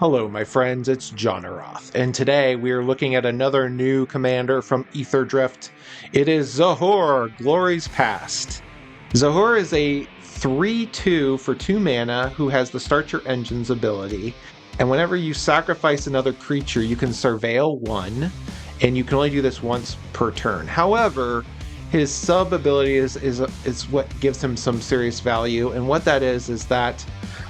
Hello, my friends, it's Johnaroth, and today we are looking at another new commander from Aetherdrift. It is Zahur, Glory's Past. Zahur is a 3/2 for 2 mana who has the Start Your Engines ability, and whenever you sacrifice another creature, you can surveil one, and you can only do this once per turn. However, his sub ability is what gives him some serious value, and what that is that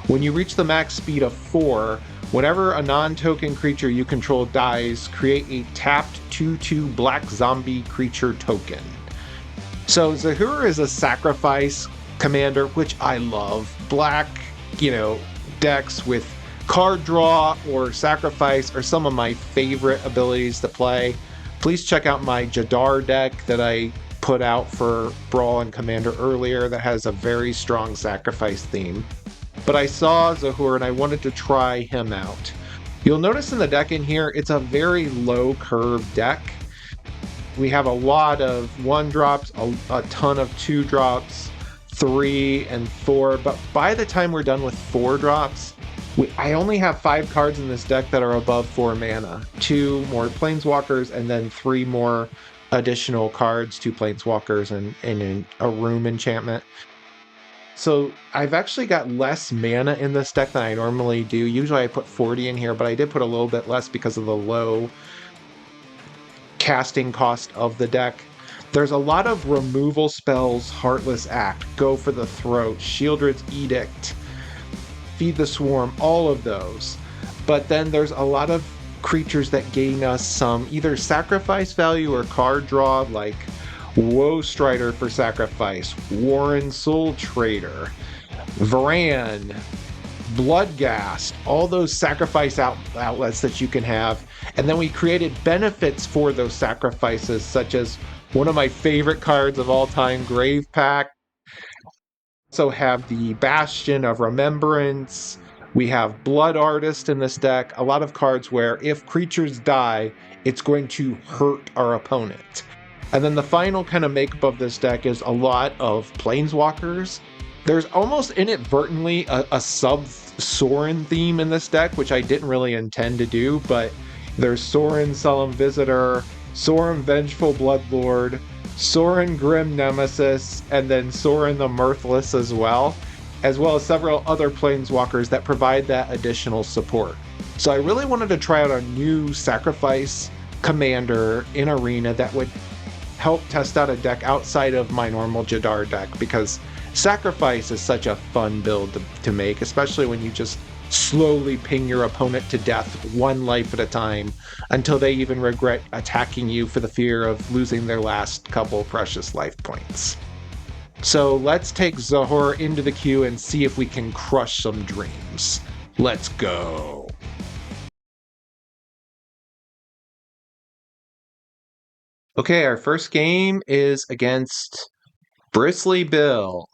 when you reach the max speed of 4, whenever a non-token creature you control dies, create a tapped 2/2 black zombie creature token. So Zahur is a sacrifice commander, which I love. Black, decks with card draw or sacrifice are some of my favorite abilities to play. Please check out my Jadar deck that I put out for Brawl and Commander earlier that has a very strong sacrifice theme. But I saw Zahur and I wanted to try him out. You'll notice in the deck in here, it's a very low curve deck. We have a lot of 1-drops, a ton of 2-drops, 3 and 4, but by the time we're done with 4-drops, I only have 5 cards in this deck that are above 4 mana. 2 more Planeswalkers and then 3 more additional cards, 2 Planeswalkers and a Room enchantment. So I've actually got less mana in this deck than I normally do. Usually I put 40 in here, but I did put a little bit less because of the low casting cost of the deck. There's a lot of removal spells: Heartless Act, Go for the Throat, Shieldred's Edict, Feed the Swarm, all of those. But then there's a lot of creatures that gain us some either sacrifice value or card draw, like Woe Strider for sacrifice, Warren Soul Trader, Varan, Bloodghast, all those sacrifice outlets that you can have. And then we created benefits for those sacrifices, such as one of my favorite cards of all time, Grave Pact. Also have the Bastion of Remembrance. We have Blood Artist in this deck. A lot of cards where if creatures die, it's going to hurt our opponent. And then the final kind of makeup of this deck is a lot of Planeswalkers. There's almost inadvertently a sub-Sorin theme in this deck, which I didn't really intend to do, but there's Sorin Solemn Visitor, Sorin Vengeful Bloodlord, Sorin Grim Nemesis, and then Sorin the Mirthless as well as several other Planeswalkers that provide that additional support. So I really wanted to try out a new sacrifice commander in Arena that would help test out a deck outside of my normal Jadar deck, because sacrifice is such a fun build to make, especially when you just slowly ping your opponent to death one life at a time until they even regret attacking you for the fear of losing their last couple precious life points. So let's take Zahur into the queue and see if we can crush some dreams. Let's go. Okay, our first game is against Bristly Bill.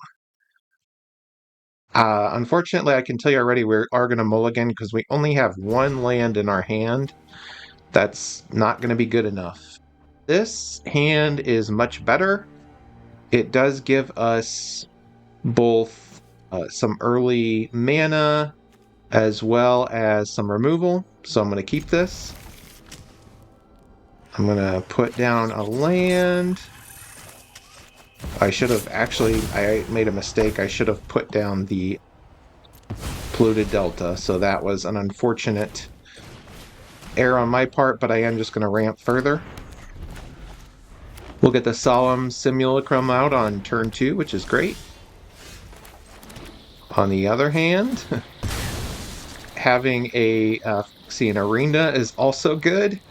Unfortunately, I can tell you already we are going to mulligan because we only have 1 land in our hand. That's not going to be good enough. This hand is much better. It does give us both some early mana as well as some removal, so I'm going to keep this. I'm going to put down a land. I made a mistake. I should have put down the Polluted Delta, so that was an unfortunate error on my part, but I am just going to ramp further. We'll get the Solemn Simulacrum out on turn 2, which is great. On the other hand, having an Arena is also good.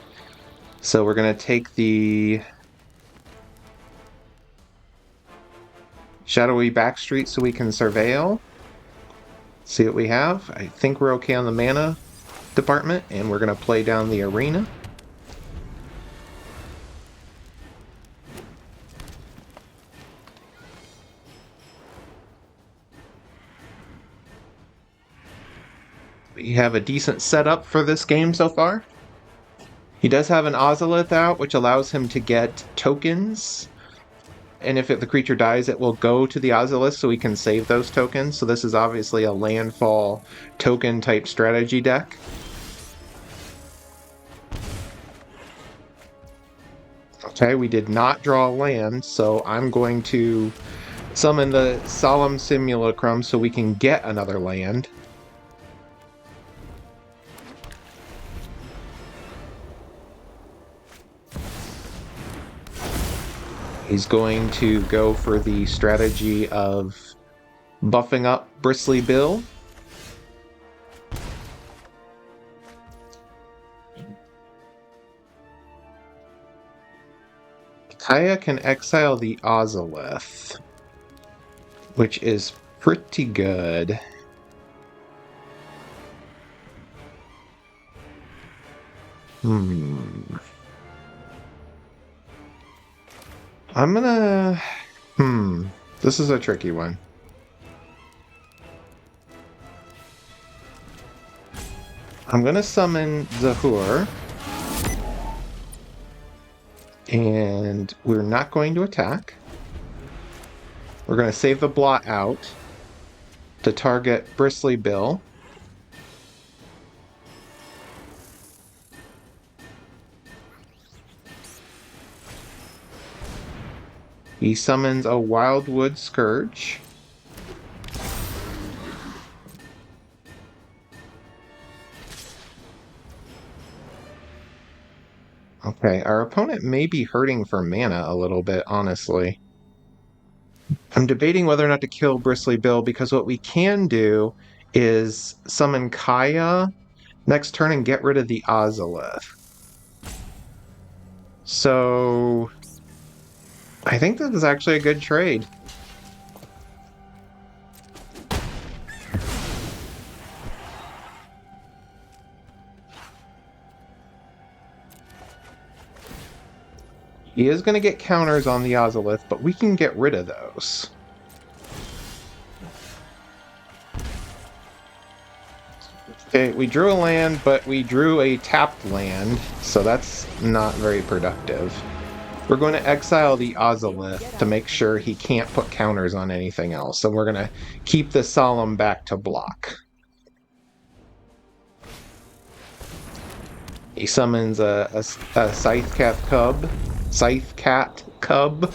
So we're going to take the Shadowy Backstreet so we can surveil. See what we have. I think we're okay on the mana department, and we're going to play down the Arena. We have a decent setup for this game so far. He does have an Ozolith out, which allows him to get tokens. And if the creature dies, it will go to the Ozolith so we can save those tokens. So this is obviously a landfall token type strategy deck. Okay, we did not draw land, so I'm going to summon the Solemn Simulacrum so we can get another land. He's going to go for the strategy of buffing up Bristly Bill. Kaya can exile the Ozolith, which is pretty good. I'm gonna... This is a tricky one. I'm gonna summon Zahur. And we're not going to attack. We're going to save the blot out to target Bristly Bill. He summons a Wildwood Scourge. Okay, our opponent may be hurting for mana a little bit, honestly. I'm debating whether or not to kill Bristly Bill because what we can do is summon Kaya next turn and get rid of the Ozolith. So I think this is actually a good trade. He is going to get counters on the Ozolith, but we can get rid of those. Okay, we drew a land, but we drew a tapped land, so that's not very productive. We're going to exile the Ozolith to make sure he can't put counters on anything else, so we're going to keep the Solemn back to block. He summons a Scythecat Cub. Scythecat Cub.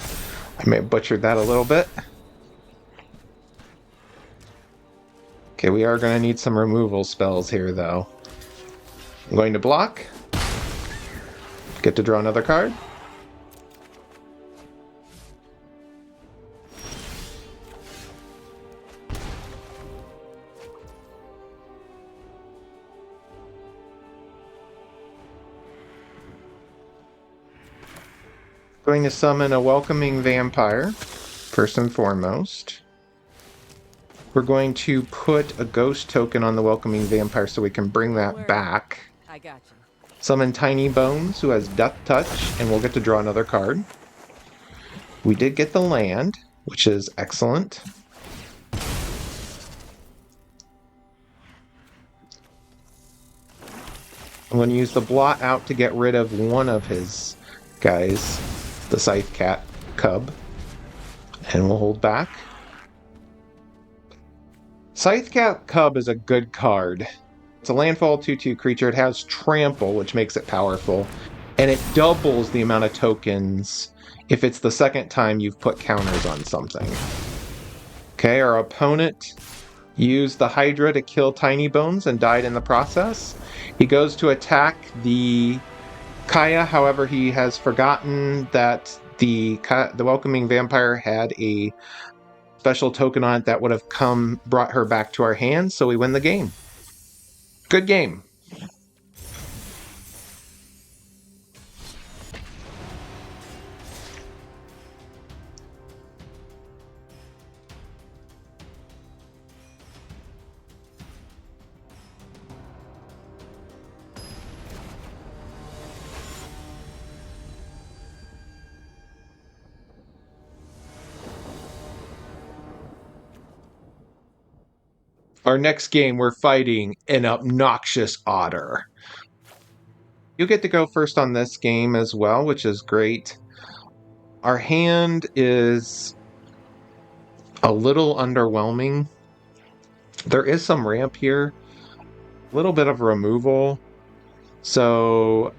I may have butchered that a little bit. Okay, we are going to need some removal spells here, though. I'm going to block. Get to draw another card. Going to summon a Welcoming Vampire, first and foremost. We're going to put a ghost token on the Welcoming Vampire so we can bring that back. I got you. Summon Tiny Bones, who has Death Touch, and we'll get to draw another card. We did get the land, which is excellent. I'm going to use the blot out to get rid of one of his guys, the Scythecat Cub, and we'll hold back. Scythecat Cub is a good card. It's a landfall 2/2 creature. It has trample, which makes it powerful, and it doubles the amount of tokens if it's the second time you've put counters on something. Okay, our opponent used the Hydra to kill Tiny Bones and died in the process. He goes to attack the Kaya, however, he has forgotten that the Welcoming Vampire had a special token on it that would have brought her back to our hands, so we win the game. Good game. Our next game, we're fighting an obnoxious otter. You get to go first on this game as well, which is great. Our hand is a little underwhelming. There is some ramp here, a little bit of removal. So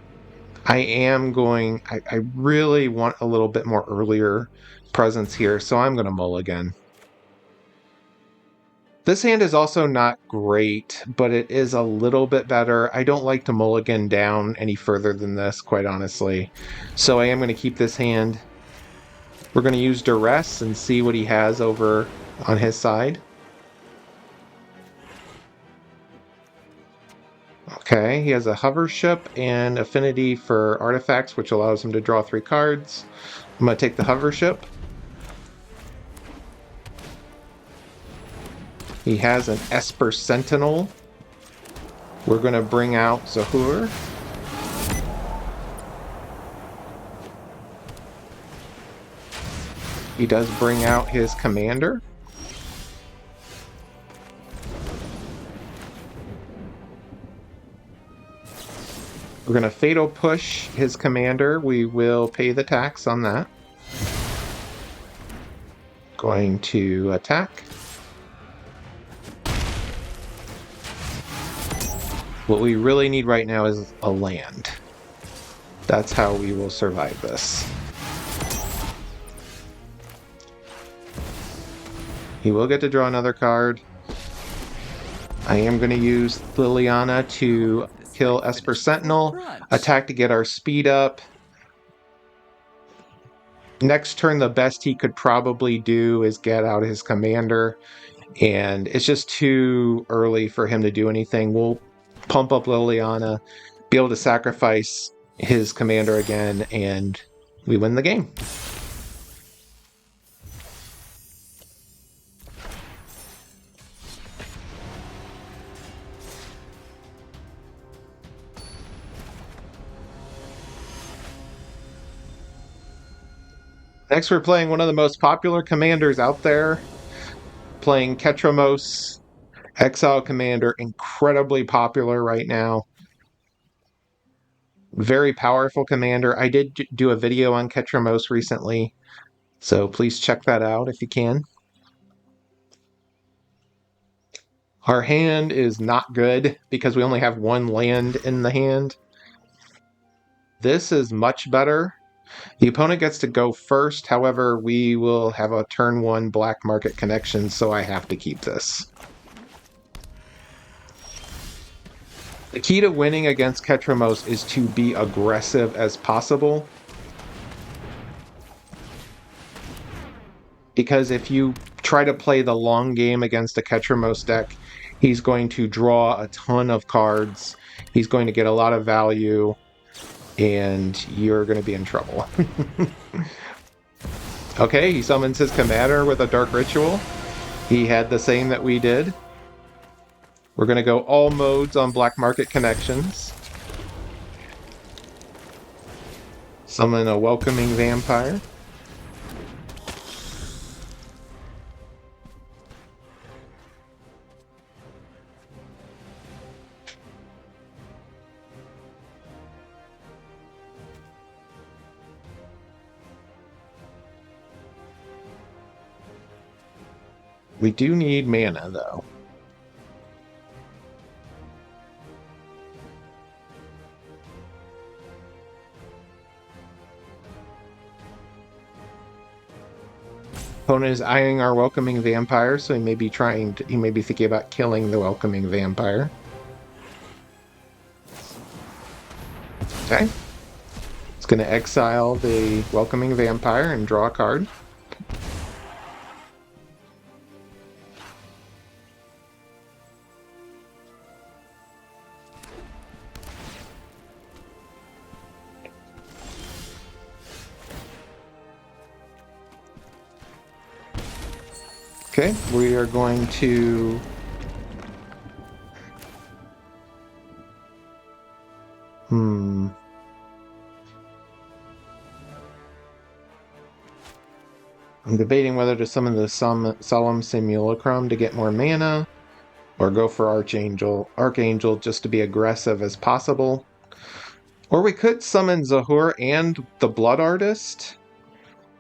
I am going... I really want a little bit more earlier presence here, so I'm going to mulligan. This hand is also not great, but it is a little bit better. I don't like to mulligan down any further than this, quite honestly. So I am going to keep this hand. We're going to use Duress and see what he has over on his side. Okay, he has a hover ship and affinity for artifacts, which allows him to draw 3 cards. I'm going to take the hover ship. He has an Esper Sentinel. We're going to bring out Zahur. He does bring out his commander. We're going to Fatal Push his commander. We will pay the tax on that. Going to attack. What we really need right now is a land. That's how we will survive this. He will get to draw another card. I am going to use Liliana to kill Esper Sentinel. Attack to get our speed up. Next turn, the best he could probably do is get out his commander. And it's just too early for him to do anything. We'll pump up Liliana, be able to sacrifice his commander again, and we win the game. Next, we're playing one of the most popular commanders out there, playing Ketramos, Exile Commander, incredibly popular right now. Very powerful commander. I did do a video on Ketramos recently, so please check that out if you can. Our hand is not good because we only have 1 land in the hand. This is much better. The opponent gets to go first, however, we will have a turn 1 black market connection, so I have to keep this. The key to winning against Ketramos is to be aggressive as possible. Because if you try to play the long game against a Ketramos deck, he's going to draw a ton of cards, he's going to get a lot of value, and you're going to be in trouble. Okay, he summons his commander with a Dark Ritual. He had the same that we did. We're going to go all modes on Black Market Connections. Summon a Welcoming Vampire. We do need mana, though. Opponent is eyeing our Welcoming Vampire, so he may be thinking about killing the Welcoming Vampire. Okay. It's going to exile the Welcoming Vampire and draw a card. Okay, we are going to I'm debating whether to summon the Solemn Simulacrum to get more mana, or go for Archangel just to be aggressive as possible. Or we could summon Zahur and the Blood Artist,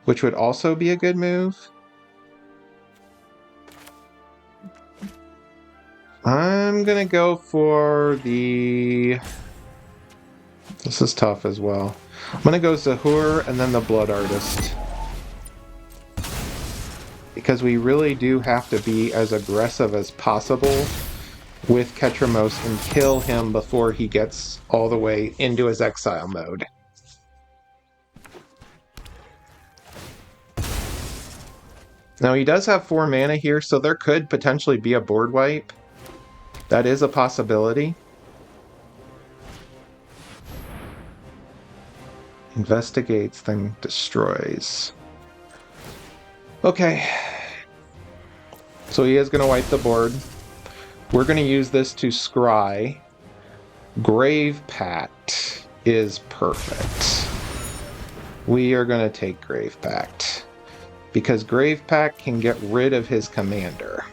which would also be a good move. I'm gonna go for the This is tough as well. I'm gonna go Zahur and then the Blood Artist. Because we really do have to be as aggressive as possible with Ketramos and kill him before he gets all the way into his exile mode. Now he does have 4 mana here, so there could potentially be a board wipe. That is a possibility. Investigates, then destroys. Okay. So he is going to wipe the board. We're going to use this to scry. Grave Pact is perfect. We are going to take Grave Pact. Because Grave Pact can get rid of his commander.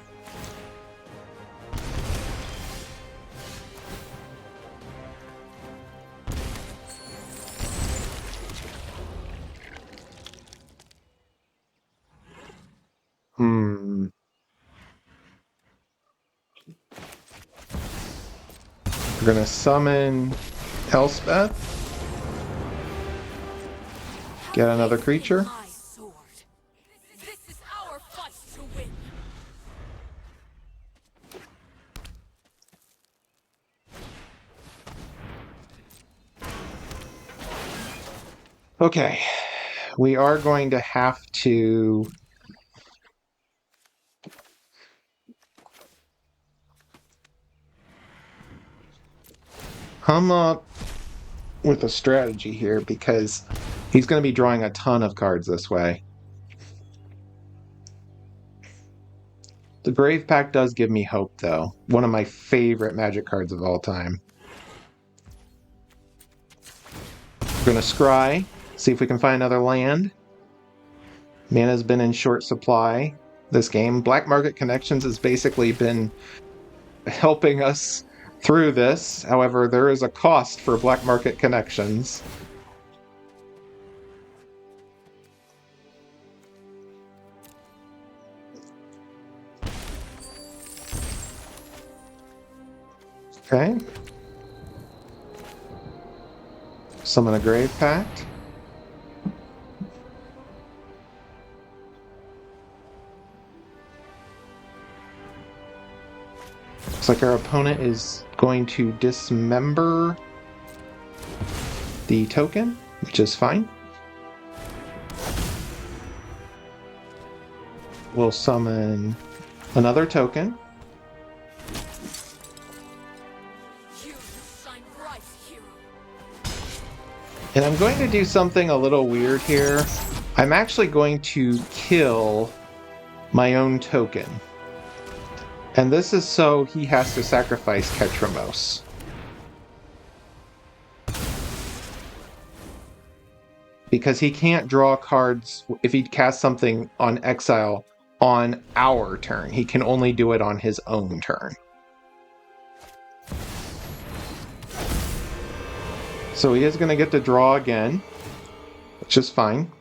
We're gonna summon Elspeth. Get another creature. Okay, we are going to have to come up with a strategy here because he's going to be drawing a ton of cards this way. The Grave Pact does give me hope, though. One of my favorite Magic cards of all time. We're going to scry, see if we can find another land. Mana's been in short supply this game. Black Market Connections has basically been helping us through this. However, there is a cost for Black Market Connections. Okay. Summon a Grave Pact. Looks like our opponent is going to dismember the token, which is fine. We'll summon another token. And I'm going to do something a little weird here. I'm actually going to kill my own token. And this is so he has to sacrifice Ketramos. Because he can't draw cards if he casts something on exile on our turn. He can only do it on his own turn. So he is going to get to draw again, which is fine.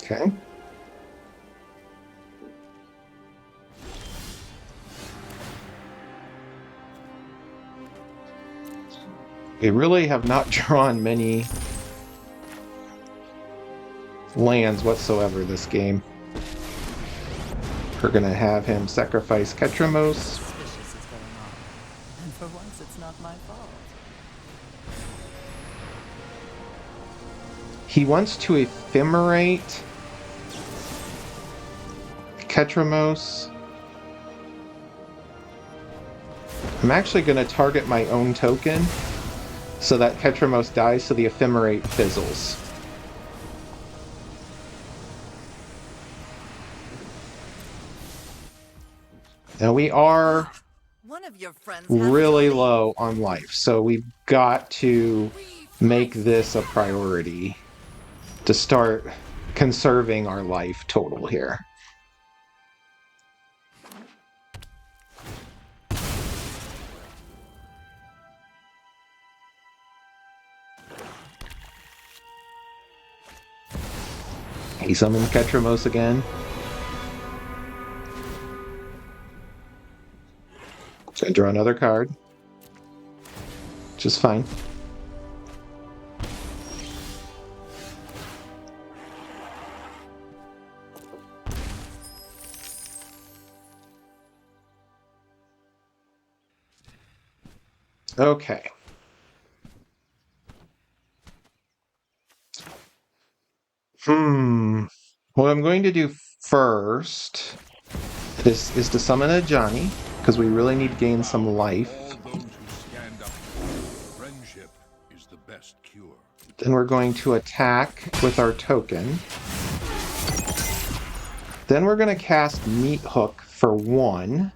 Okay. We really have not drawn many lands whatsoever this game. We're gonna have him sacrifice Ketramos. And for once it's not my fault. He wants to ephemerate Ketramos. I'm actually gonna target my own token so that Ketramos dies, so the ephemerate fizzles. Now we are really low on life, so we've got to make this a priority to start conserving our life total here. He summons Ketramos again. Gonna draw another card. Which is fine. Okay. What I'm going to do first is to summon a Johnny, because we really need to gain some life. Friendship is the best cure. Then we're going to attack with our token. Then we're going to cast Meat Hook for 1,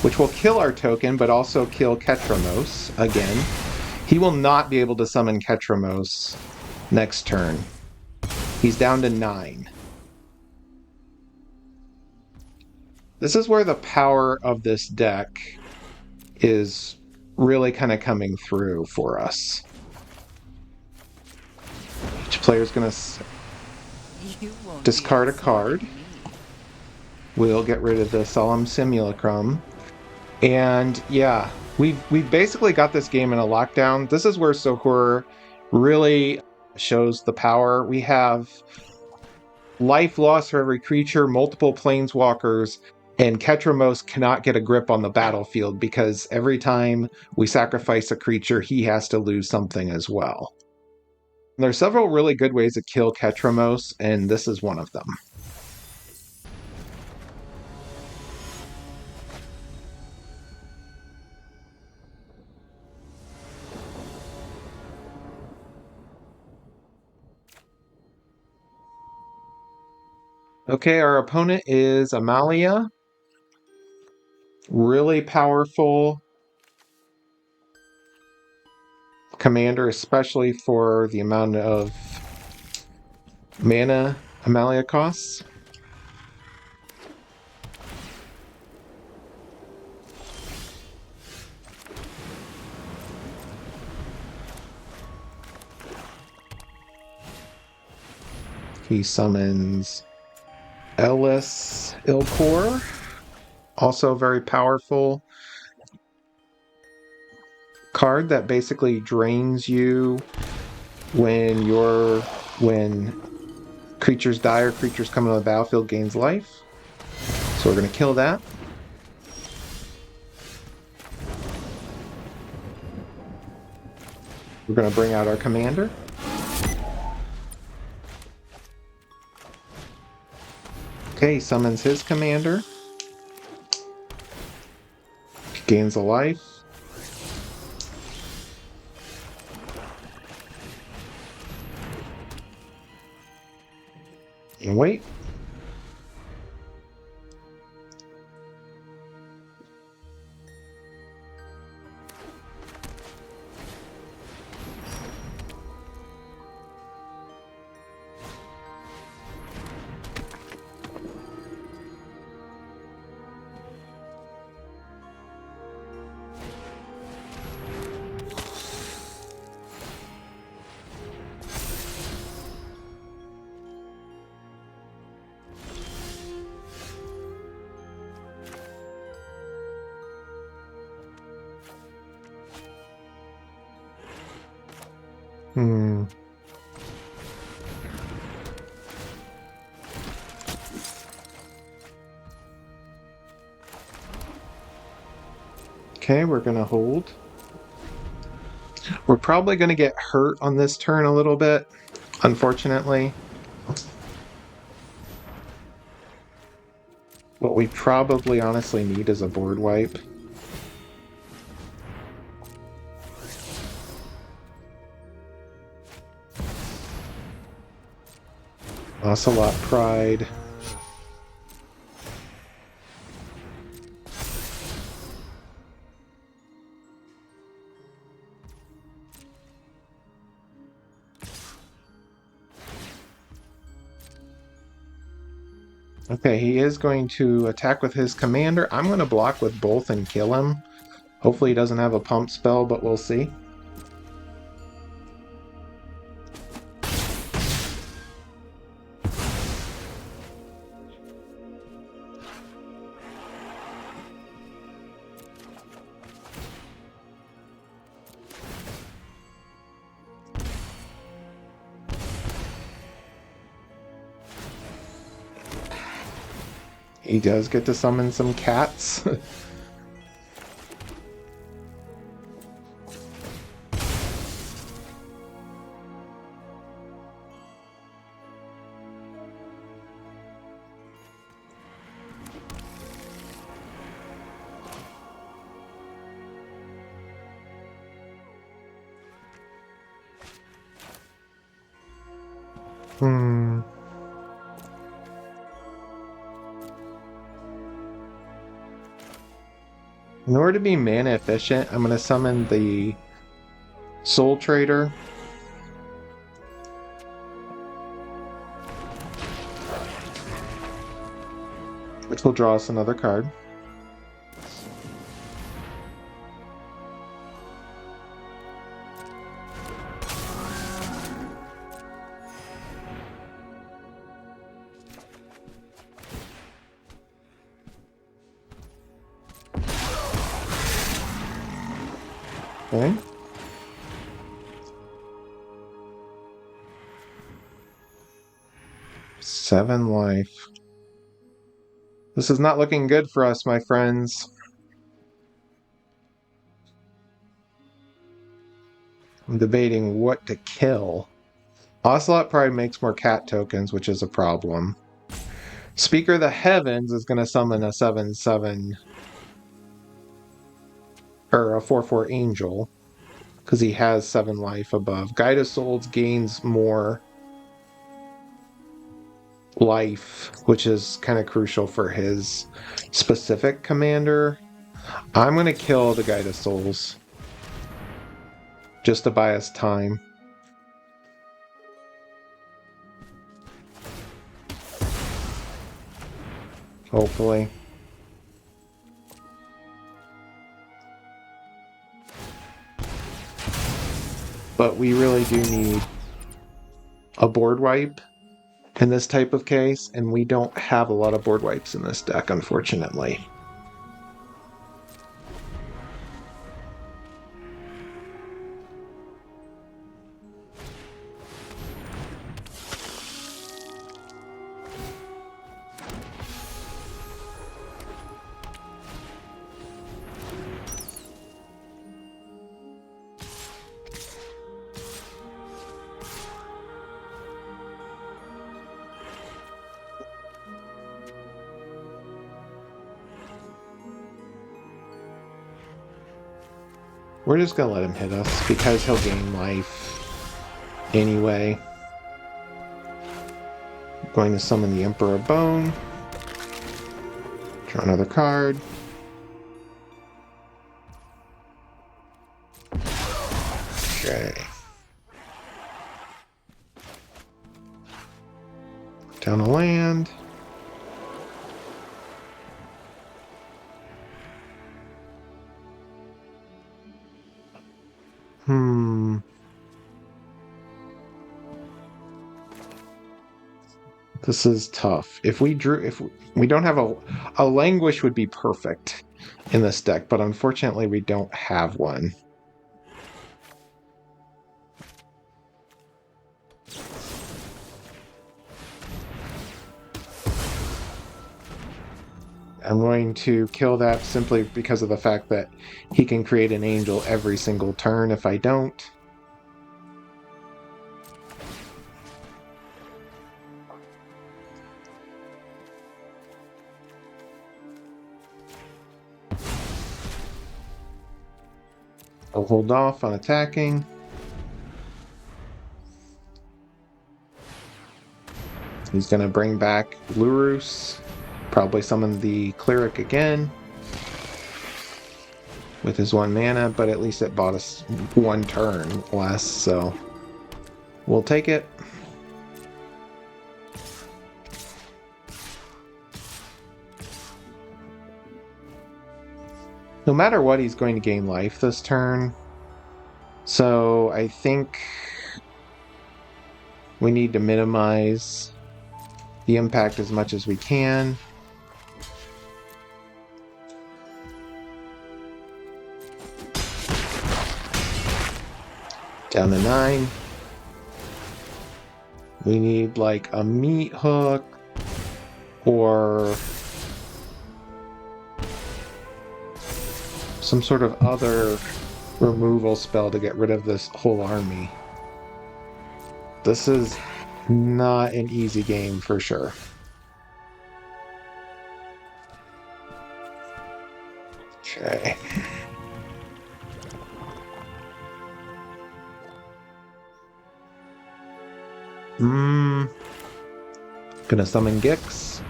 which will kill our token, but also kill Ketramos again. He will not be able to summon Ketramos next turn. He's down to 9. This is where the power of this deck is really kind of coming through for us. Each player's going to discard a card. We'll get rid of the Solemn Simulacrum. And yeah, we've basically got this game in a lockdown. This is where Zahur really shows the power. We have life loss for every creature, multiple planeswalkers, and Ketramos cannot get a grip on the battlefield because every time we sacrifice a creature, he has to lose something as well. There are several really good ways to kill Ketramos, and this is one of them. Okay, our opponent is Amalia. Really powerful commander, especially for the amount of mana Amalia costs. He summons Ellis Ilkor, also very powerful card that basically drains you when creatures die or creatures come into the battlefield gains life. So we're going to kill that. We're going to bring out our commander. Okay, he summons his commander. He gains a life. And wait. Okay, we're going to hold. We're probably going to get hurt on this turn a little bit, unfortunately. What we probably honestly need is a board wipe. Ocelot Pride. Okay, he is going to attack with his commander. I'm going to block with both and kill him. Hopefully he doesn't have a pump spell, but we'll see. He does get to summon some cats. Hmm. In order to be mana efficient, I'm going to summon the Soul Trader. Which will draw us another card. Okay. Seven life. This is not looking good for us, my friends. I'm debating what to kill. Ocelot probably makes more cat tokens, which is a problem. Speaker of the Heavens is going to summon a 7/7 or a 4/4 angel because he has 7 life above. Guide of Souls gains more life, which is kind of crucial for his specific commander. I'm going to kill the Guide of Souls just to buy us time. Hopefully. But we really do need a board wipe in this type of case, and we don't have a lot of board wipes in this deck, unfortunately. We're just gonna let him hit us because he'll gain life anyway. I'm going to summon the Emperor Bone. Draw another card. Okay. Down a land. This is tough. If we don't have a languish would be perfect in this deck, but unfortunately we don't have one. I'm going to kill that simply because of the fact that he can create an angel every single turn if I don't. I'll hold off on attacking. He's going to bring back Lurus. Probably summon the Cleric again with his 1 mana, but at least it bought us 1 turn less, so we'll take it. No matter what, he's going to gain life this turn. So I think we need to minimize the impact as much as we can. Down to 9. We need like a meat hook or some sort of other removal spell to get rid of this whole army. This is not an easy game for sure. Okay. Gonna summon Gix.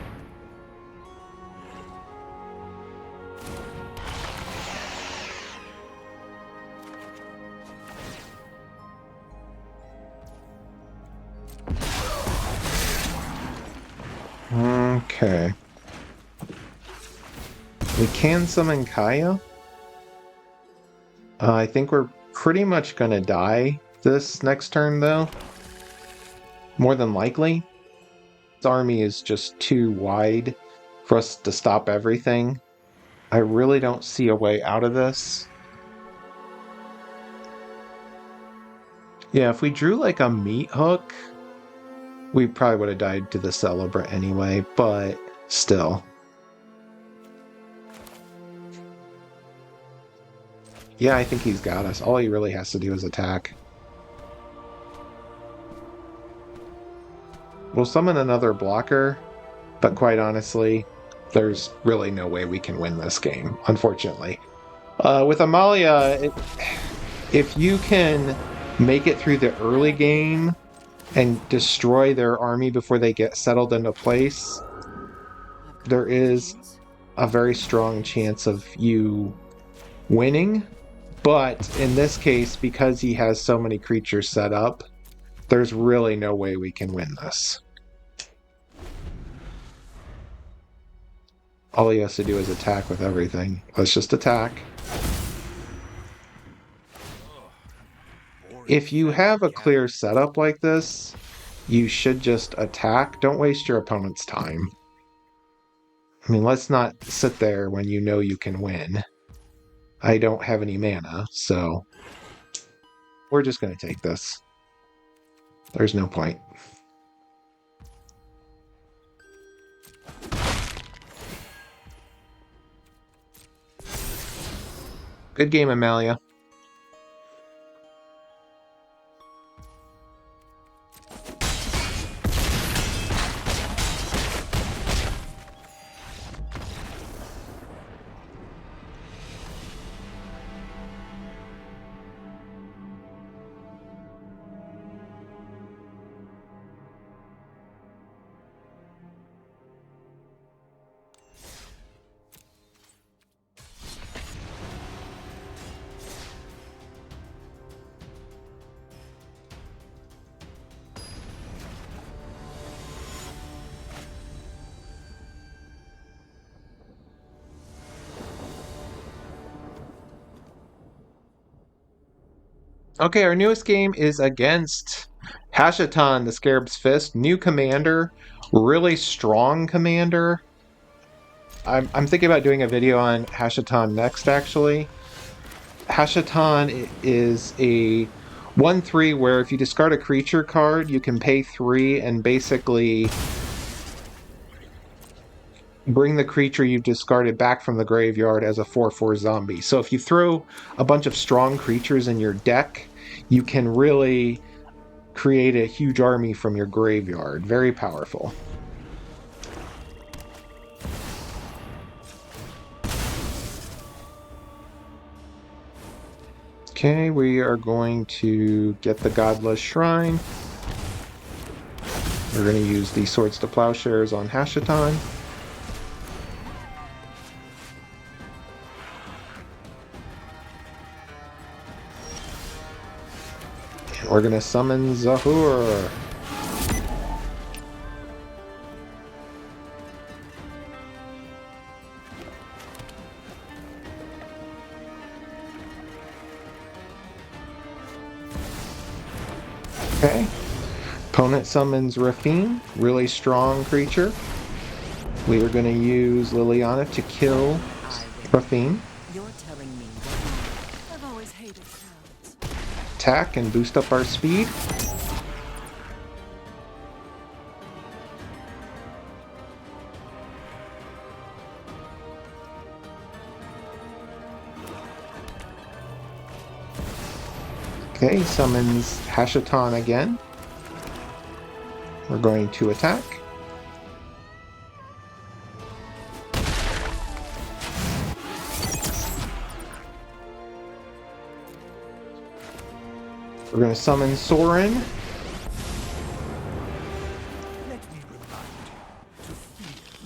Okay. We can summon Kaya. I think we're pretty much gonna die this next turn, though. More than likely. This army is just too wide for us to stop everything. I really don't see a way out of this. Yeah, if we drew like a meat hook, we probably would have died to the Celebrant anyway, but still. Yeah, I think he's got us. All he really has to do is attack. We'll summon another blocker, but quite honestly, there's really no way we can win this game, unfortunately. With Amalia, if you can make it through the early game and destroy their army before they get settled into place, there is a very strong chance of you winning. But in this case, because he has so many creatures set up, there's really no way we can win this. All he has to do is attack with everything. Let's just attack. If you have a clear setup like this, you should just attack. Don't waste your opponent's time. I mean, let's not sit there when you know you can win. I don't have any mana, so we're just going to take this. There's no point. Good game, Amalia. Okay, our newest game is against Hashatan, the Scarab's Fist. New commander, really strong commander. I'm thinking about doing a video on Hashatan next, actually. Hashatan is a 1/3 where if you discard a creature card, you can pay 3 and basically bring the creature you've discarded back from the graveyard as a 4/4 zombie. So if you throw a bunch of strong creatures in your deck, you can really create a huge army from your graveyard. Very powerful. Okay, we are going to get the Godless Shrine. We're going to use the Swords to Plowshares on Hashatan. We're going to summon Zahur. Okay. Opponent summons Rafine, really strong creature. We are going to use Liliana to kill Rafine. You're telling me that I've always hated crowds. Attack and boost up our speed. Okay, he summons Hashatan again. We're going to attack. We're going to summon Soren.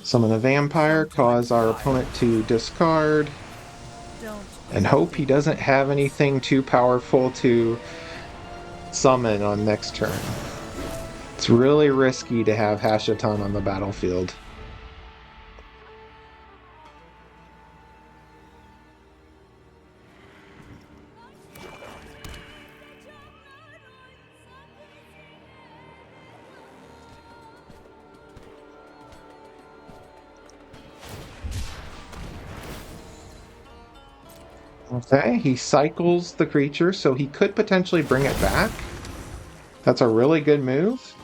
Summon a vampire, cause our opponent to discard, and hope he doesn't have anything too powerful to summon on next turn. It's really risky to have Hashatan on the battlefield. Okay, he cycles the creature, so he could potentially bring it back. That's a really good move.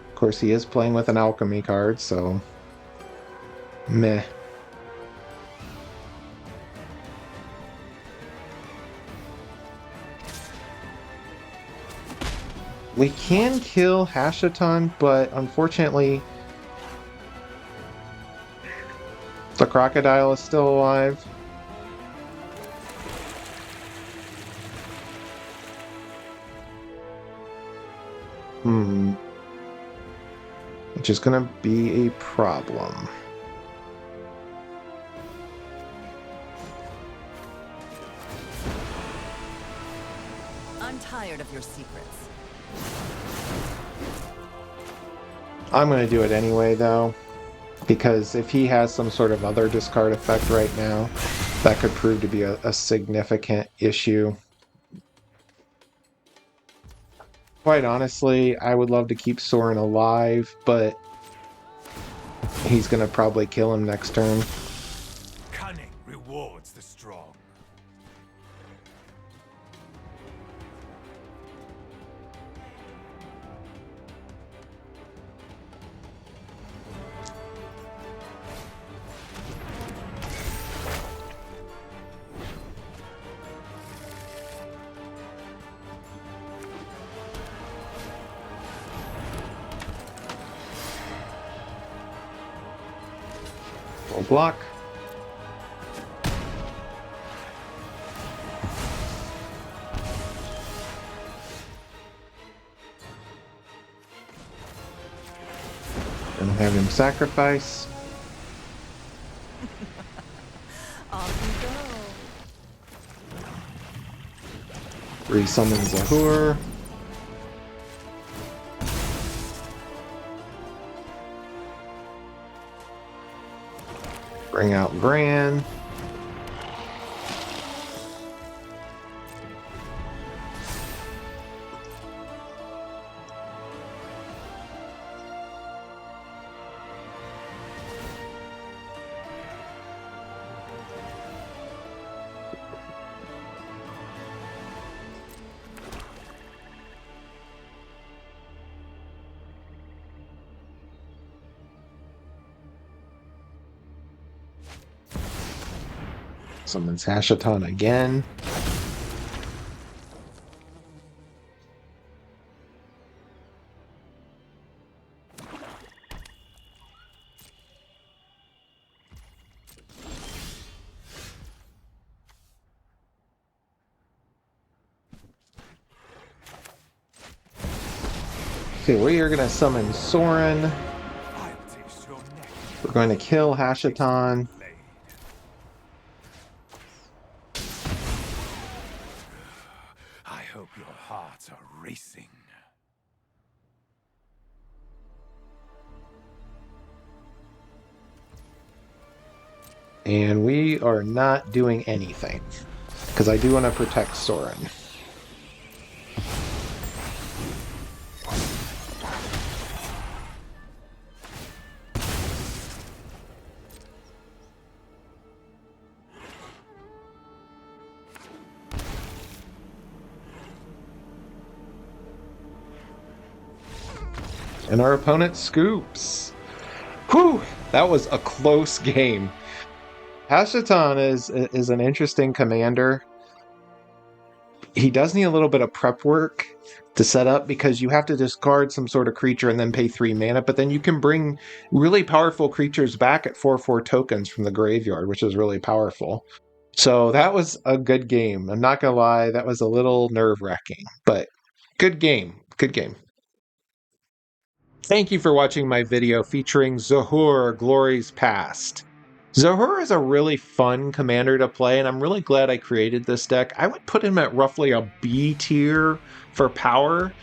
Of course, he is playing with an alchemy card, so meh. We can kill Hashatan, but unfortunately, the crocodile is still alive. Which is gonna be a problem. I'm tired of your secrets. I'm gonna do it anyway, though, because if he has some sort of other discard effect right now, that could prove to be a significant issue. Quite honestly, I would love to keep Soren alive, but he's gonna probably kill him next turn. Cunning rewards the strong. Full block. Gonna have him sacrifice. Off you go. Resummon Zahur. Bring out Bran. Summons Hashatan again. Okay, we are going to summon Soren. We're going to kill Hashatan. I hope your hearts are racing. And we are not doing anything, because I do want to protect Soren. And our opponent scoops. Whew! That was a close game. Hashatan is an interesting commander. He does need a little bit of prep work to set up because you have to discard some sort of creature and then pay 3 mana, but then you can bring really powerful creatures back at 4/4 tokens from the graveyard, which is really powerful. So that was a good game. I'm not gonna lie, that was a little nerve-wracking, but good game. Good game. Thank you for watching my video featuring Zahur, Glory's Past. Zahur is a really fun commander to play, and I'm really glad I created this deck. I would put him at roughly a B tier for power.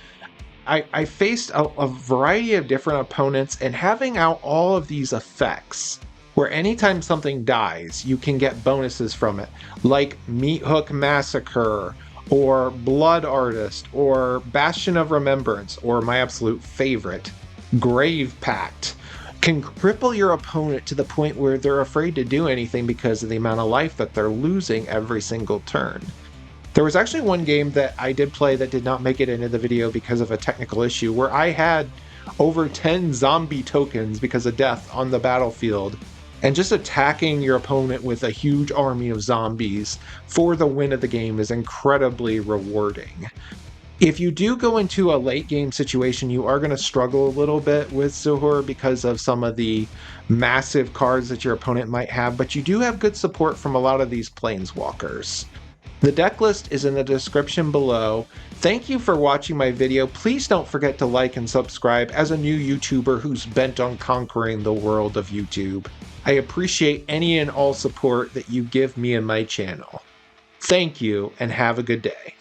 I faced a variety of different opponents, and having out all of these effects, where anytime something dies, you can get bonuses from it, like Meat Hook Massacre, or Blood Artist, or Bastion of Remembrance, or my absolute favorite, Grave Pact, can cripple your opponent to the point where they're afraid to do anything because of the amount of life that they're losing every single turn. There was actually one game that I did play that did not make it into the video because of a technical issue where I had over 10 zombie tokens because of death on the battlefield, and just attacking your opponent with a huge army of zombies for the win of the game is incredibly rewarding. If you do go into a late game situation, you are going to struggle a little bit with Zahur because of some of the massive cards that your opponent might have, but you do have good support from a lot of these planeswalkers. The deck list is in the description below. Thank you for watching my video. Please don't forget to like and subscribe as a new YouTuber who's bent on conquering the world of YouTube. I appreciate any and all support that you give me and my channel. Thank you, and have a good day.